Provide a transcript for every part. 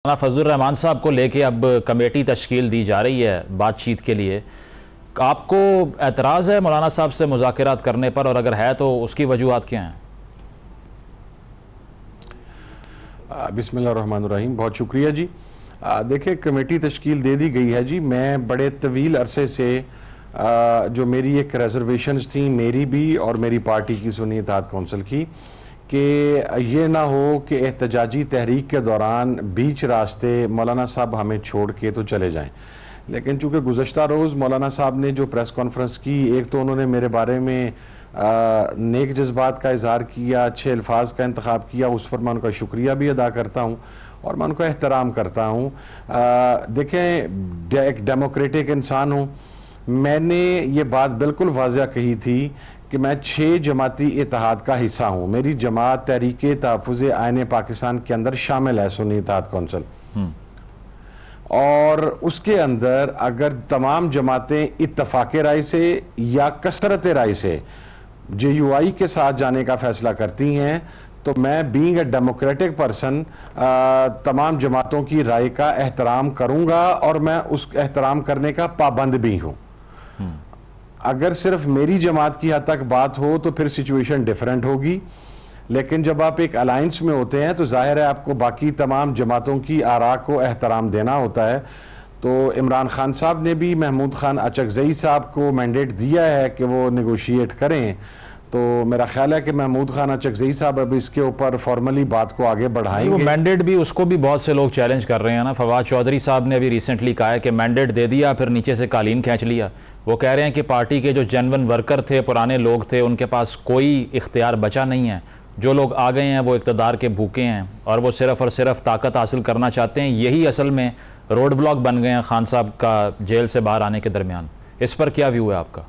फजलुर रहमान साहब को लेके अब कमेटी तश्कील दी जा रही है बातचीत के लिए। आपको एतराज़ है मौलाना साहब से मुज़ाकरात करने पर, और अगर है तो उसकी वजूहात क्या हैं? बिस्मिल्लाहिर्रहमानिर्रहीम। बहुत शुक्रिया जी। देखिए, कमेटी तश्कील दे दी गई है जी। मैं बड़े तवील अरसे से जो मेरी एक रिजर्वेशंस थी, मेरी भी और मेरी पार्टी की सुन्नी इत्तेहाद कौंसिल की, कि ये ना हो कि एहतजाजी तहरीक के दौरान बीच रास्ते मौलाना साहब हमें छोड़ के तो चले जाएं। लेकिन चूंकि गुज़श्ता रोज़ मौलाना साहब ने जो प्रेस कॉन्फ्रेंस की, एक तो उन्होंने मेरे बारे में नेक जज्बात का इजहार किया, अच्छे अल्फाज का इंतखाब किया, उस पर मैं उनका शुक्रिया भी अदा करता हूँ और मैं उनका एहतराम करता हूँ। देखें, एक डेमोक्रेटिक इंसान हूँ। मैंने ये बात बिल्कुल वाज़ह कही थी कि मैं 6 जमाती इत्तेहाद का हिस्सा हूँ। मेरी जमात तहरीक तहफ़्फ़ुज़ आईन पाकिस्तान के अंदर शामिल है, सुन्नी इत्तेहाद कौंसिल। और उसके अंदर अगर तमाम जमातें इत्तफाक़ राय से या कसरत राय से JUI के साथ जाने का फैसला करती हैं, तो मैं बीइंग ए डेमोक्रेटिक पर्सन तमाम जमातों की राय का एहतराम करूंगा और मैं उस एहतराम करने का पाबंद भी हूं। अगर सिर्फ मेरी जमात की हद तक बात हो तो फिर सिचुएशन डिफरेंट होगी, लेकिन जब आप एक अलायंस में होते हैं तो जाहिर है आपको बाकी तमाम जमातों की आरा को एहतराम देना होता है। तो इमरान खान साहब ने भी महमूद खान अचकजई साहब को मैंडेट दिया है कि वो नेगोशिएट करें, तो मेरा ख्याल है कि महमूद खान अचकजई साहब अब इसके ऊपर फॉर्मली बात को आगे बढ़ाएंगे। वो मैंडेट भी, उसको भी बहुत से लोग चैलेंज कर रहे हैं ना। फवाद चौधरी साहब ने अभी रिसेंटली कहा है कि मैंडेट दे दिया फिर नीचे से कालीन खींच लिया। वो कह रहे हैं कि पार्टी के जो जेन्युइन वर्कर थे, पुराने लोग थे, उनके पास कोई इख्तियार बचा नहीं है। जो लोग आ गए हैं वो इक़्तिदार के भूखे हैं और वो सिर्फ और सिर्फ ताकत हासिल करना चाहते हैं। यही असल में रोड ब्लॉक बन गए हैं खान साहब का जेल से बाहर आने के दरमियान। इस पर क्या व्यू है आपका?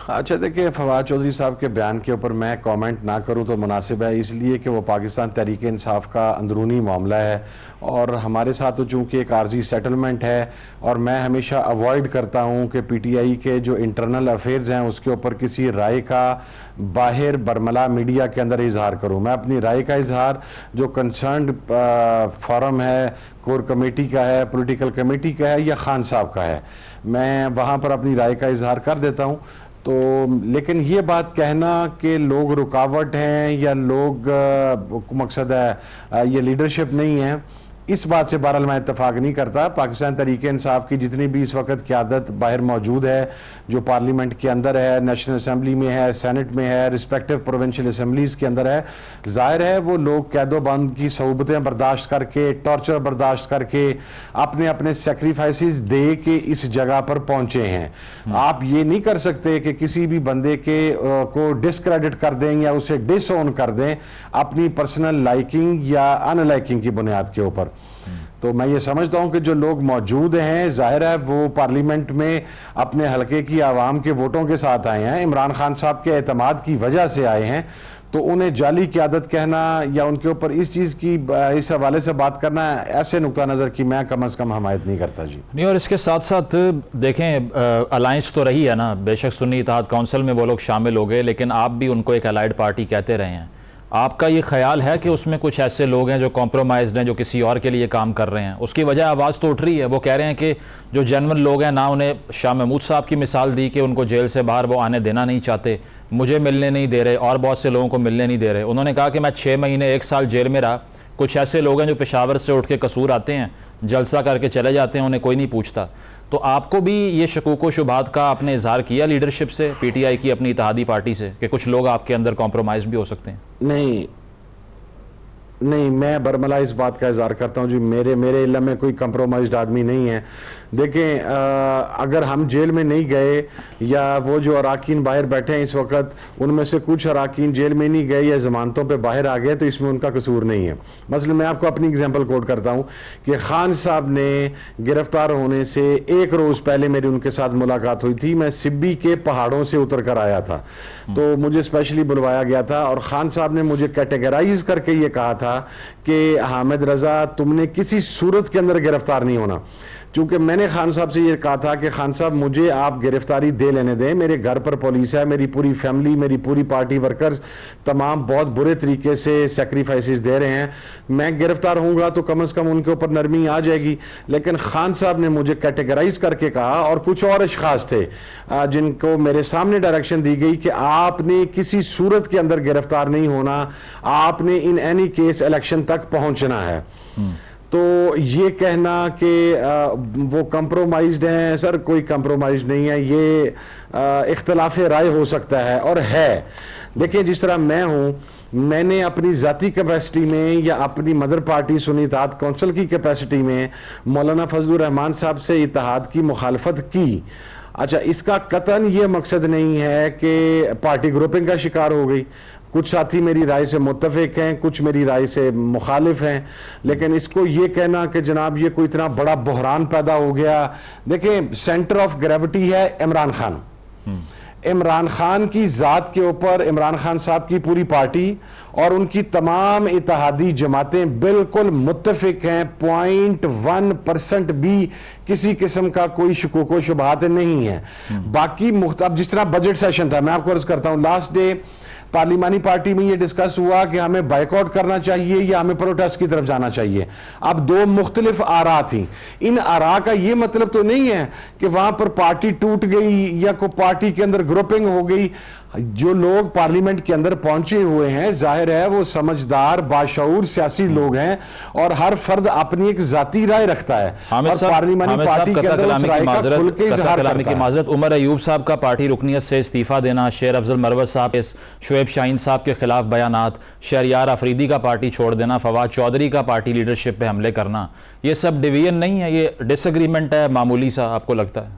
अच्छा, देखिए, फवाद चौधरी साहब के बयान के ऊपर मैं कमेंट ना करूं तो मुनासिब है, इसलिए कि वो पाकिस्तान तहरीक इंसाफ का अंदरूनी मामला है और हमारे साथ तो चूंकि एक आर्जी सेटलमेंट है और मैं हमेशा अवॉइड करता हूं कि PTI के जो इंटरनल अफेयर्स हैं उसके ऊपर किसी राय का बाहर बरमला मीडिया के अंदर इजहार करूं। मैं अपनी राय का इजहार जो कंसर्न्ड फोरम है, कोर कमेटी का है, पॉलिटिकल कमेटी का है या खान साहब का है, मैं वहां पर अपनी राय का इजहार कर देता हूं। तो लेकिन ये बात कहना कि लोग रुकावट हैं या लोग मकसद है ये लीडरशिप नहीं है, इस बात से बहरहाल मैं इत्तफाक नहीं करता। पाकिस्तान तहरीक इंसाफ की जितनी भी इस वक्त क़यादत बाहर मौजूद है, जो पार्लियामेंट के अंदर है, नेशनल असम्बली में है, सेनेट में है, रिस्पेक्टिव प्रोविंशियल असम्बलीज के अंदर है, जाहिर है वो लोग कैदोबंद की सऊबतें बर्दाश्त करके, टॉर्चर बर्दाश्त करके, अपने अपने सेक्रीफाइसेस दे के इस जगह पर पहुंचे हैं। आप ये नहीं कर सकते कि किसी भी बंदे के को डिस्क्रेडिट कर दें या उसे डिसओन कर दें अपनी पर्सनल लाइकिंग या अनलाइकिंग की बुनियाद के ऊपर। तो मैं ये समझता हूं कि जो लोग मौजूद हैं, जाहिर है वो पार्लियामेंट में अपने हलके की आवाम के वोटों के साथ आए हैं, इमरान खान साहब के एतमाद की वजह से आए हैं, तो उन्हें जाली क़यादत कहना या उनके ऊपर इस चीज़ की इस हवाले से बात करना, ऐसे नुक्ता नज़र की मैं कम अज़ कम हमायत नहीं करता जी। नहीं, और इसके साथ साथ देखें, अलायंस तो रही है ना, बेशक सुन्नी इत्तेहाद कौंसिल में वो लोग शामिल हो गए, लेकिन आप भी उनको एक अलाइड पार्टी कहते रहे हैं। आपका ये ख्याल है कि उसमें कुछ ऐसे लोग हैं जो कॉम्प्रोमाइज्ड हैं, जो किसी और के लिए काम कर रहे हैं? उसकी वजह आवाज़ तो उठ रही है। वो कह रहे हैं कि जो जेन्युइन लोग हैं ना, उन्हें शाह महमूद साहब की मिसाल दी कि उनको जेल से बाहर वो आने देना नहीं चाहते, मुझे मिलने नहीं दे रहे और बहुत से लोगों को मिलने नहीं दे रहे। उन्होंने कहा कि मैं 6 महीने 1 साल जेल में रहा। कुछ ऐसे लोग हैं जो पेशावर से उठ के कसूर आते हैं, जलसा करके चले जाते हैं, उन्हें कोई नहीं पूछता। तो आपको भी ये शकूक व शुबहात का आपने इजहार किया लीडरशिप से, PTI की अपनी इत्तेहादी पार्टी से, कि कुछ लोग आपके अंदर कॉम्प्रोमाइज भी हो सकते हैं? नहीं, मैं बरमला इस बात का इजहार करता हूँ जी, मेरे इल्म में कोई कंप्रोमाइज्ड आदमी नहीं है। देखें, अगर हम जेल में नहीं गए या वो जो अराकीन बाहर बैठे हैं इस वक्त, उनमें से कुछ अराकीन जेल में नहीं गए या जमानतों पे बाहर आ गए, तो इसमें उनका कसूर नहीं है। मसलन मैं आपको अपनी एग्जांपल कोट करता हूँ कि खान साहब ने गिरफ्तार होने से 1 रोज़ पहले मेरी उनके साथ मुलाकात हुई थी। मैं सिब्बी के पहाड़ों से उतर कर आया था, तो मुझे स्पेशली बुलवाया गया था और खान साहब ने मुझे कैटेगराइज करके ये कहा था कि हामिद रजा, तुमने किसी सूरत के अंदर गिरफ्तार नहीं होना। चूंकि मैंने खान साहब से ये कहा था कि खान साहब मुझे आप गिरफ्तारी दे लेने दें, मेरे घर पर पुलिस है, मेरी पूरी फैमिली, मेरी पूरी पार्टी वर्कर्स तमाम बहुत बुरे तरीके से सेक्रीफाइसेस दे रहे हैं, मैं गिरफ्तार होऊंगा तो कम से कम उनके ऊपर नरमी आ जाएगी। लेकिन खान साहब ने मुझे कैटेगराइज करके कहा, और कुछ और अशखास थे जिनको मेरे सामने डायरेक्शन दी गई कि आपने किसी सूरत के अंदर गिरफ्तार नहीं होना, आपने इन एनी केस इलेक्शन तक पहुंचना है। तो ये कहना कि वो कंप्रोमाइज्ड हैं, सर कोई कंप्रोमाइज नहीं है, ये इख्तलाफ राय हो सकता है और है। देखिए जिस तरह मैं हूं, मैंने अपनी जाती कैपेसिटी में या अपनी मदर पार्टी सुन्नी इत्तेहाद कौंसिल की कैपेसिटी में मौलाना फजलुर रहमान साहब से इत्तेहाद की मुखालफत की। अच्छा, इसका कतन ये मकसद नहीं है कि पार्टी ग्रुपिंग का शिकार हो गई। कुछ साथी मेरी राय से मुत्तफिक हैं, कुछ मेरी राय से मुखालिफ हैं, लेकिन इसको ये कहना कि जनाब ये कोई इतना बड़ा बहरान पैदा हो गया। देखिए सेंटर ऑफ ग्रेविटी है इमरान खान। इमरान खान की जात के ऊपर इमरान खान साहब की पूरी पार्टी और उनकी तमाम इत्तेहादी जमातें बिल्कुल मुत्तफिक हैं। 0.1% भी किसी किस्म का कोई शकूक शुबहात नहीं है। बाकी अब जिस तरह बजट सेशन था, मैं आपको अर्ज करता हूं, लास्ट डे पार्लिमानी पार्टी में ये डिस्कस हुआ कि हमें बाइकआउट करना चाहिए या हमें प्रोटेस्ट की तरफ जाना चाहिए। अब दो मुख्तलिफ आरा थी। इन आरा का ये मतलब तो नहीं है कि वहां पर पार्टी टूट गई या कोई पार्टी के अंदर ग्रुपिंग हो गई। जो लोग पार्लियामेंट के अंदर पहुंचे हुए हैं, जाहिर है वो समझदार बाशऊर सियासी लोग हैं और हर फर्द अपनी एक जाती राय रखता है। और पार्लियामेंट पार्टी के अंदर उस राय का खुल के इजहार करता है। माजरत, उमर अयूब साहब का पार्टी रुकनियत से इस्तीफा देना, शेर अफजल मरवत साहब के शुएब शाहीन साहब के खिलाफ बयानात, शहरियार अफरीदी का पार्टी छोड़ देना, फवाद चौधरी का पार्टी लीडरशिप पे हमले करना, ये सब डिवीजन नहीं है, ये डिसएग्रीमेंट है मामूली सा, आपको लगता है?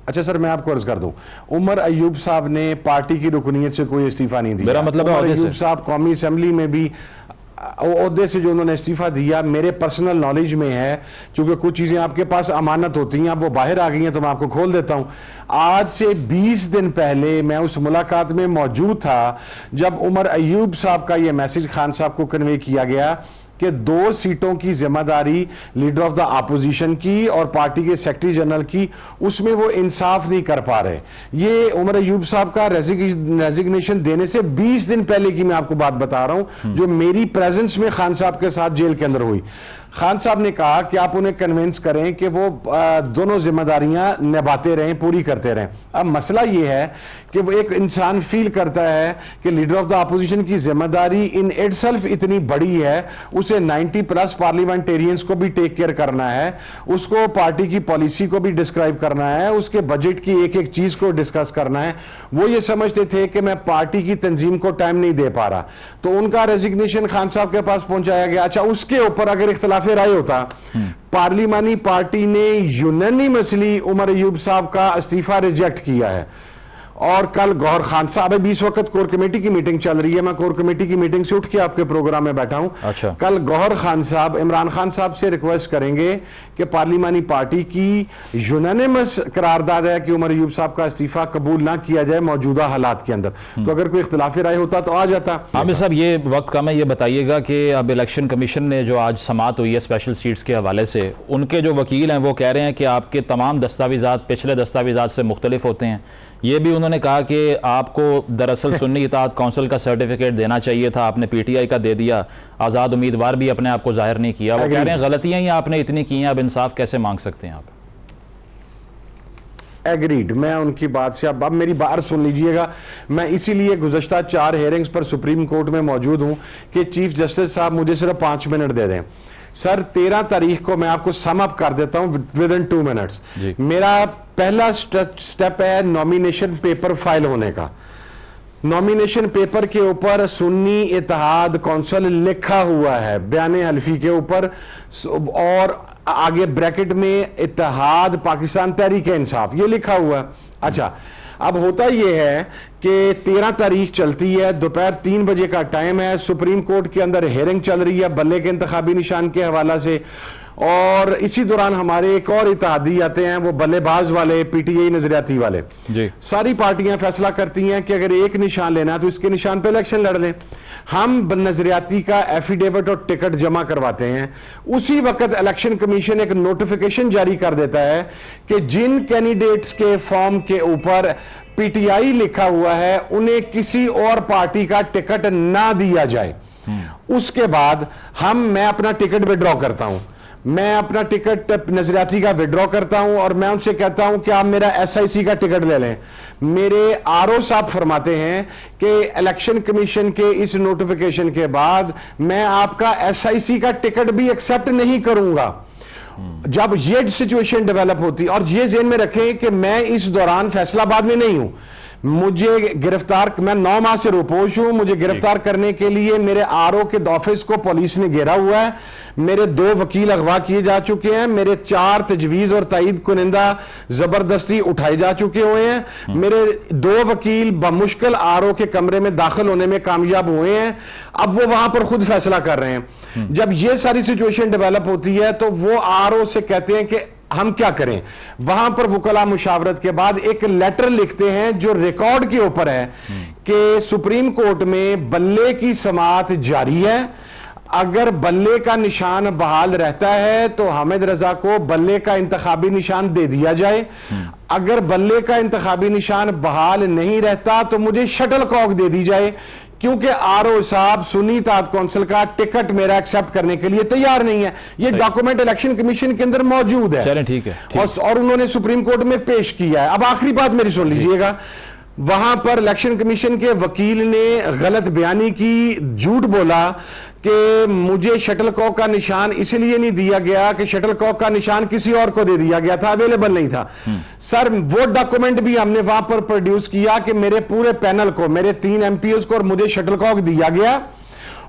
अच्छा सर, मैं आपको अर्ज कर दूं, उमर अयूब साहब ने पार्टी की रुकनीत से कोई इस्तीफा नहीं दिया। मेरा मतलब उमर अयूब साहब कौमी असेंबली में भी ओहदे से जो उन्होंने इस्तीफा दिया, मेरे पर्सनल नॉलेज में है, क्योंकि कुछ चीजें आपके पास अमानत होती हैं, अब वो बाहर आ गई हैं तो मैं आपको खोल देता हूं। आज से 20 दिन पहले मैं उस मुलाकात में मौजूद था जब उमर अयूब साहब का यह मैसेज खान साहब को कन्वे किया गया कि 2 सीटों की जिम्मेदारी लीडर ऑफ द अपोजिशन की और पार्टी के सेक्रेटरी जनरल की, उसमें वो इंसाफ नहीं कर पा रहे। ये उमर अयूब साहब का रेजिग्नेशन देने से 20 दिन पहले की मैं आपको बात बता रहा हूं, जो मेरी प्रेजेंस में खान साहब के साथ जेल के अंदर हुई। खान साहब ने कहा कि आप उन्हें कन्विंस करें कि वो दोनों जिम्मेदारियां निभाते रहें, पूरी करते रहें। अब मसला ये है कि वो एक इंसान फील करता है कि लीडर ऑफ द अपोजिशन की जिम्मेदारी इन इटसेल्फ इतनी बड़ी है, उसे 90+ पार्लियामेंटेरियंस को भी टेक केयर करना है, उसको पार्टी की पॉलिसी को भी डिस्क्राइब करना है, उसके बजट की एक एक चीज को डिस्कस करना है। वो ये समझते थे कि मैं पार्टी की तंजीम को टाइम नहीं दे पा रहा, तो उनका रेजिग्नेशन खान साहब के पास पहुंचाया गया। अच्छा, उसके ऊपर अगर इख्तिलाफ राय होता, पार्लिमानी पार्टी ने यूनानिमसली उमर अयूब साहब का इस्तीफा रिजेक्ट किया है। और कल गौहर खान साहब, अभी इस वक्त कोर कमेटी की मीटिंग चल रही है, मैं कोर कमेटी की मीटिंग से उठ के आपके प्रोग्राम में बैठा हूं। अच्छा। कल गौहर खान साहब इमरान खान साहब से रिक्वेस्ट करेंगे कि पार्लिमानी पार्टी की यूनानिमस करारदाद है कि उमर अयूब साहब का इस्तीफा कबूल ना किया जाए मौजूदा हालात के अंदर। तो अगर कोई इख्तिलाफी राय होता तो आ जाता। आमिर साहब, ये वक्त कम है, ये बताइएगा कि अब इलेक्शन कमीशन ने जो आज समात हुई है स्पेशल सीट्स के हवाले से, उनके जो वकील हैं वो कह रहे हैं कि आपके तमाम दस्तावेजात पिछले दस्तावेजात से मुख्तलिफ होते हैं। ये भी उन्होंने कहा कि आपको दरअसल सुन्नी इत्तेहाद कौंसिल का सर्टिफिकेट देना चाहिए था, आपने पीटीआई का दे दिया, आज़ाद उम्मीदवार भी अपने आप को जाहिर नहीं किया। वो कह रहे हैं गलतियां ही आपने इतनी की हैं, अब इंसाफ कैसे मांग सकते हैं आप? एग्रीड, मैं उनकी बात से अब मेरी बात सुन लीजिएगा। मैं इसीलिए गुज़श्ता 4 हेयरिंग्स पर सुप्रीम कोर्ट में मौजूद हूं कि चीफ जस्टिस साहब मुझे सिर्फ 5 मिनट दे दें। सर 13 तारीख को मैं आपको सम अप कर देता हूं विद इन 2 मिनट्स। मेरा पहला स्टेप है नॉमिनेशन पेपर फाइल होने का। नॉमिनेशन पेपर के ऊपर सुन्नी इत्तेहाद कौंसिल लिखा हुआ है बयान हल्फी के ऊपर, और आगे ब्रैकेट में इत्तेहाद पाकिस्तान तहरीक इंसाफ ये लिखा हुआ है। अच्छा, अब होता यह है कि 13 तारीख चलती है, दोपहर 3 बजे का टाइम है, सुप्रीम कोर्ट के अंदर हेयरिंग चल रही है बल्ले के इंतखाबी निशान के हवाला से। और इसी दौरान हमारे एक और इत्तेहादी आते हैं, वो बल्लेबाज वाले, पीटीआई नजरियाती वाले जी। सारी पार्टियां फैसला करती हैं कि अगर एक निशान लेना है तो इसके निशान पे इलेक्शन लड़ लें। हम नजरियाती का एफिडेविट और टिकट जमा करवाते हैं, उसी वक्त इलेक्शन कमीशन एक नोटिफिकेशन जारी कर देता है कि जिन कैंडिडेट्स के फॉर्म के ऊपर पीटीआई लिखा हुआ है उन्हें किसी और पार्टी का टिकट ना दिया जाए। उसके बाद मैं अपना टिकट विड्रॉ करता हूं, मैं अपना टिकट नजरियाती का विड्रॉ करता हूं और मैं उनसे कहता हूं कि आप मेरा एसआईसी का टिकट ले लें। मेरे आरओ साहब फरमाते हैं कि इलेक्शन कमीशन के इस नोटिफिकेशन के बाद मैं आपका एसआईसी का टिकट भी एक्सेप्ट नहीं करूंगा। जब ये सिचुएशन डेवलप होती, और ये ज़हन में रखें कि मैं इस दौरान फैसलाबाद में नहीं हूं, मुझे गिरफ्तार, मैं 9 माह से रोपोश हूं, मुझे गिरफ्तार करने के लिए मेरे आरओ के ऑफिस को पुलिस ने घेरा हुआ है, मेरे 2 वकील अगवा किए जा चुके हैं, मेरे 4 तजवीज और तायद कुनिंदा जबरदस्ती उठाए जा चुके हुए हैं, मेरे 2 वकील बमुश्किल आरओ के कमरे में दाखिल होने में कामयाब हुए हैं। अब वो वहां पर खुद फैसला कर रहे हैं। जब ये सारी सिचुएशन डेवलप होती है तो वो आरओ से कहते हैं कि हम क्या करें। वहां पर वकला मुशावरत के बाद एक लेटर लिखते हैं जो रिकॉर्ड के ऊपर है कि सुप्रीम कोर्ट में बल्ले की समाअत जारी है, अगर बल्ले का निशान बहाल रहता है तो हामिद रजा को बल्ले का इंतखाबी निशान दे दिया जाए, अगर बल्ले का इंतखाबी निशान बहाल नहीं रहता तो मुझे शटल कॉक दे दी जाए, क्योंकि आरओ साहब सुन्नी इत्तेहाद कौंसिल का टिकट मेरा एक्सेप्ट करने के लिए तैयार नहीं है। ये डॉक्यूमेंट इलेक्शन कमीशन के अंदर मौजूद है। चलें, ठीक है, और उन्होंने सुप्रीम कोर्ट में पेश किया है। अब आखिरी बात मेरी सुन लीजिएगा, वहां पर इलेक्शन कमीशन के वकील ने गलत बयानी की, झूठ बोला कि मुझे शटलकॉक का निशान इसलिए नहीं दिया गया कि शटलकॉक का निशान किसी और को दे दिया गया था, अवेलेबल नहीं था। सर, वो डॉक्यूमेंट भी हमने वहां पर प्रोड्यूस किया कि मेरे पूरे पैनल को, मेरे 3 एमपीओ को और मुझे शटलकॉक दिया गया।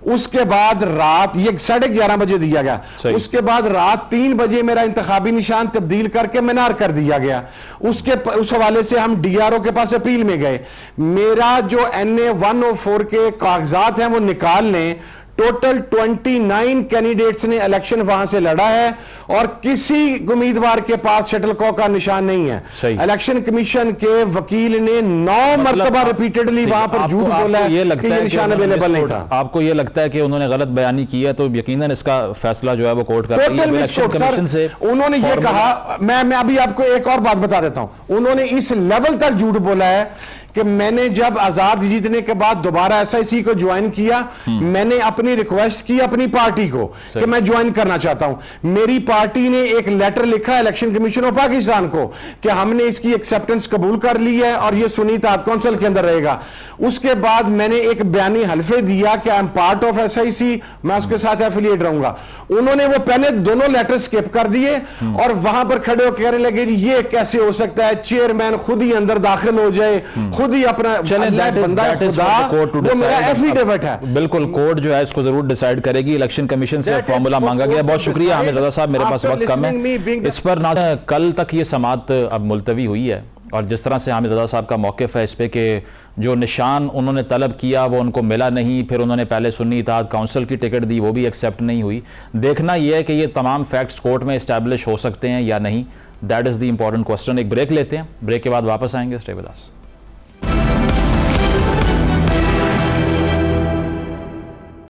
उसके बाद रात, ये 11:30 बजे दिया गया, उसके बाद रात 3 बजे मेरा इंतखाबी निशान तब्दील करके मीनार कर दिया गया। उस हवाले से हम डीआरओ के पास अपील में गए। मेरा जो NA 104 के कागजात हैं वो निकाल लें। टोटल 29 कैंडिडेट्स ने इलेक्शन वहां से लड़ा है और किसी उम्मीदवार के पास शटलकॉक का निशान नहीं है। इलेक्शन कमीशन के वकील ने 9 मरतबा रिपीटेडली वहां पर झूठ बोला है कि ये निशान अवेलेबल नहीं था। आपको ये लगता है कि उन्होंने गलत बयानी की है तो यकीनन इसका फैसला जो है वो कोर्ट करती है। इलेक्शन कमीशन से उन्होंने ये कहा, मैं अभी आपको एक और बात बता देता हूं, उन्होंने इस लेवल तक झूठ बोला है कि मैंने जब आजाद जीतने के बाद दोबारा एसआईसी को ज्वाइन किया, मैंने अपनी रिक्वेस्ट की अपनी पार्टी को कि मैं ज्वाइन करना चाहता हूं। मेरी पार्टी ने एक लेटर लिखा इलेक्शन कमीशन ऑफ पाकिस्तान को कि हमने इसकी एक्सेप्टेंस कबूल कर ली है और ये सुन्नी इत्तेहाद कौंसिल के अंदर रहेगा। उसके बाद मैंने एक बयानी हल्फे दिया कि I am part of SIC, मैं उसके साथ एफिलिएट रहूंगा। उन्होंने वो पहले दोनों लेटर स्किप कर दिए और वहां पर खड़े होकर कहने लगे ये कैसे हो सकता है, चेयरमैन खुद ही अंदर दाखिल हो जाए, खुद ही अपना एफिडेविट है। बिल्कुल, कोर्ट जो है इसको जरूर डिसाइड करेगी। इलेक्शन कमीशन से फॉर्मूला मांगा गया। बहुत शुक्रिया हामिद रजा साहब, मेरे पास वक्त कम है इस पर ना। कल तक ये समाअत अब मुलतवी हुई है और जिस तरह से हामिद रजा साहब का मौक़िफ़ है इस पे कि जो निशान उन्होंने तलब किया वो उनको मिला नहीं, फिर उन्होंने पहले सुन्नी इत्तेहाद काउंसिल की टिकट दी वो भी एक्सेप्ट नहीं हुई। देखना यह है कि ये तमाम फैक्ट्स कोर्ट में इस्टेब्लिश हो सकते हैं या नहीं। That is the important question. एक ब्रेक लेते हैं, ब्रेक के बाद वापस आएंगे। Stay with us.